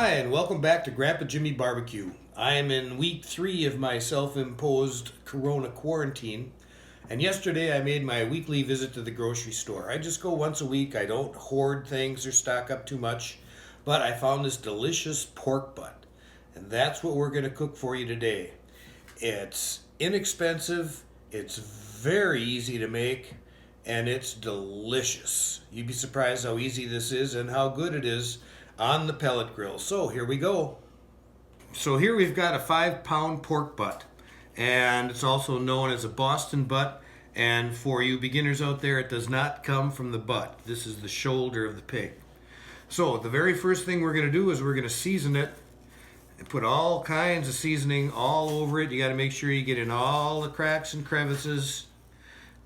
Hi, and welcome back to Grandpa Jimmy Barbecue. I am in week 3 of my self-imposed Corona quarantine, and yesterday I made my weekly visit to the grocery store. I just go once a week. I don't hoard things or stock up too much, but I found this delicious pork butt, and that's what we're going to cook for you today. It's inexpensive, it's very easy to make, and it's delicious. You'd be surprised how easy this is and how good it is on the pellet grill. So here we go. So here we've got a 5-pound pork butt, and it's also known as a Boston butt. And for you beginners out there, it does not come from the butt. This is the shoulder of the pig. So the very first thing we're going to do is we're going to season it and put all kinds of seasoning all over it. You got to make sure you get in all the cracks and crevices.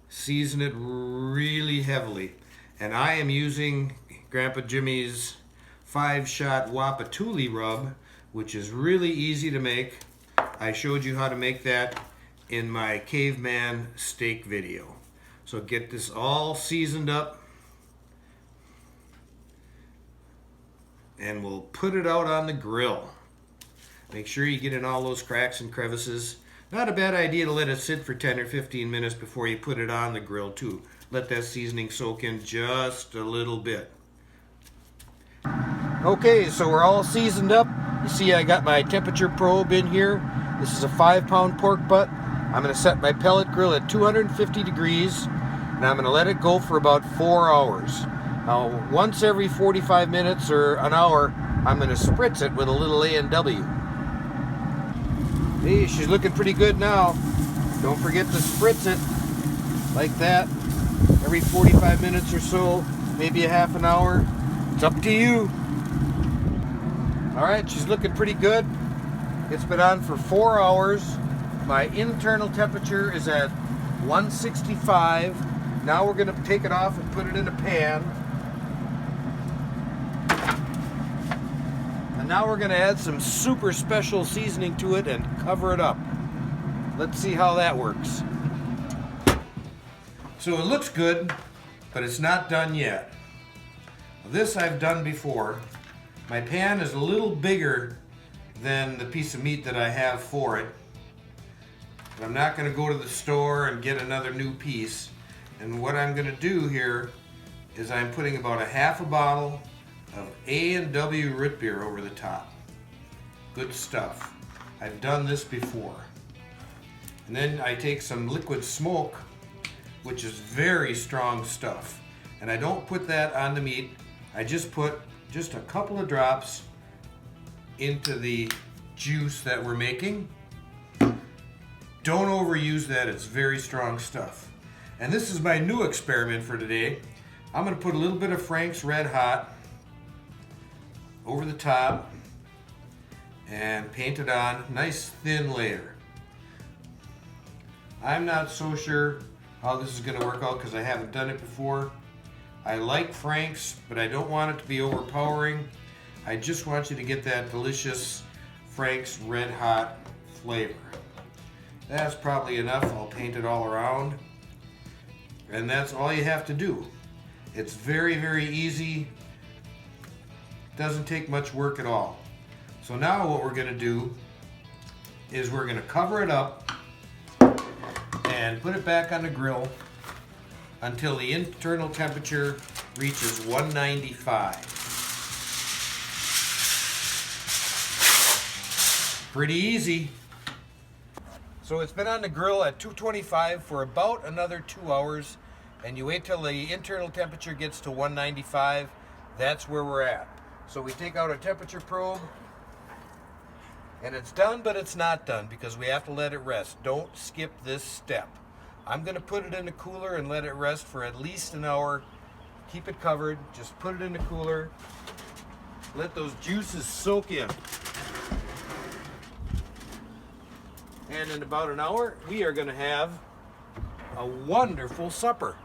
Season it really heavily. And I am using Grandpa Jimmy's 5-shot Wapatuli rub, which is really easy to make. I showed you how to make that in my caveman steak video. So get this all seasoned up, and we'll put it out on the grill. Make sure you get in all those cracks and crevices. Not a bad idea to let it sit for 10 or 15 minutes before you put it on the grill too. Let that seasoning soak in just a little bit. Okay, so we're all seasoned up. You see I got my temperature probe in here. This is a 5-pound pork butt. I'm going to set my pellet grill at 250 degrees, and I'm going to let it go for about 4 hours. Now, once every 45 minutes or an hour, I'm going to spritz it with a little A&W. Hey, she's looking pretty good now. Don't forget to spritz it like that every 45 minutes or so, maybe a half an hour. It's up to you. All right, she's looking pretty good. It's been on for 4 hours. My internal temperature is at 165. Now we're gonna take it off and put it in a pan. And now we're gonna add some super special seasoning to it and cover it up. Let's see how that works. So it looks good, but it's not done yet. This I've done before. My pan is a little bigger than the piece of meat that I have for it. But I'm not going to go to the store and get another new piece. And what I'm going to do here is I'm putting about a half a bottle of A&W root beer over the top. Good stuff. I've done this before. And then I take some liquid smoke, which is very strong stuff. And I don't put that on the meat. I just put a couple of drops into the juice that we're making. Don't overuse that, it's very strong stuff. And this is my new experiment for today. I'm gonna put a little bit of Frank's Red Hot over the top and paint it on, nice thin layer. I'm not so sure how this is gonna work out because I haven't done it before. I like Frank's, but I don't want it to be overpowering. I just want you to get that delicious Frank's Red Hot flavor. That's probably enough. I'll paint it all around. And that's all you have to do. It's very, very easy. Doesn't take much work at all. So now what we're gonna do is we're gonna cover it up and put it back on the grill until the internal temperature reaches 195. Pretty easy. So it's been on the grill at 225 for about another 2 hours, and you wait till the internal temperature gets to 195. That's where we're at. So we take out our temperature probe, and it's done, but it's not done because we have to let it rest. Don't skip this step. I'm going to put it in the cooler and let it rest for at least an hour. Keep it covered. Just put it in the cooler. Let those juices soak in. And in about an hour, we are going to have a wonderful supper.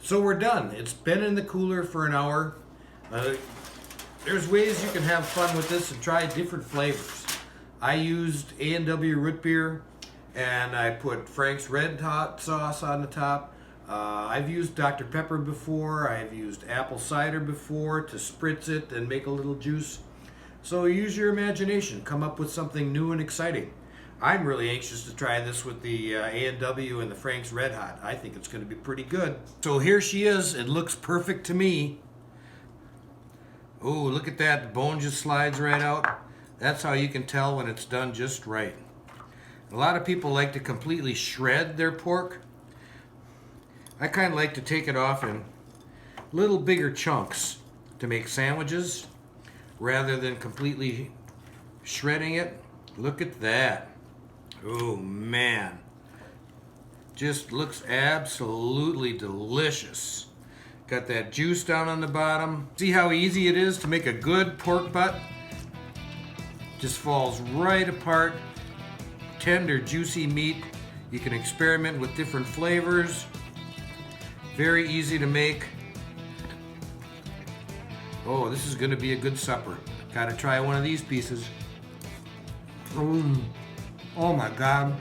So we're done. It's been in the cooler for an hour. There's ways you can have fun with this and try different flavors. I used A&W root beer, and I put Frank's Red Hot sauce on the top. I've used Dr. Pepper before. I've used apple cider before to spritz it and make a little juice. So use your imagination. Come up with something new and exciting. I'm really anxious to try this with the A&W and the Frank's Red Hot. I think it's going to be pretty good. So here she is. It looks perfect to me. Oh, look at that. The bone just slides right out. That's how you can tell when it's done just right. A lot of people like to completely shred their pork. I kind of like to take it off in little bigger chunks to make sandwiches rather than completely shredding it. Look at that. Oh man. Just looks absolutely delicious. Got that juice down on the bottom. See how easy it is to make a good pork butt? Just falls right apart. Tender, juicy meat. You can experiment with different flavors. Very easy to make. Oh, this is going to be a good supper. Gotta try one of these pieces. Oh my God.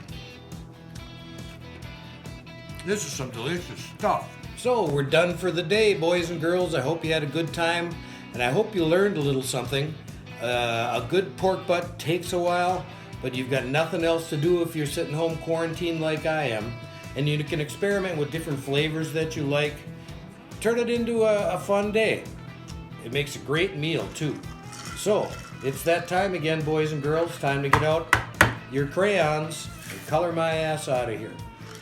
This is some delicious stuff. So we're done for the day, boys and girls. I hope you had a good time, and I hope you learned a little something. A good pork butt takes a while, but you've got nothing else to do if you're sitting home quarantined like I am, and you can experiment with different flavors that you like. Turn it into a fun day. It makes a great meal too. So it's that time again, boys and girls. Time to get out your crayons and color my ass out of here.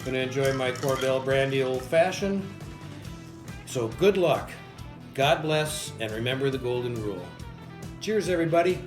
Gonna enjoy my Corbel Brandy Old Fashioned. So good luck, God bless, and remember the golden rule. Cheers, everybody.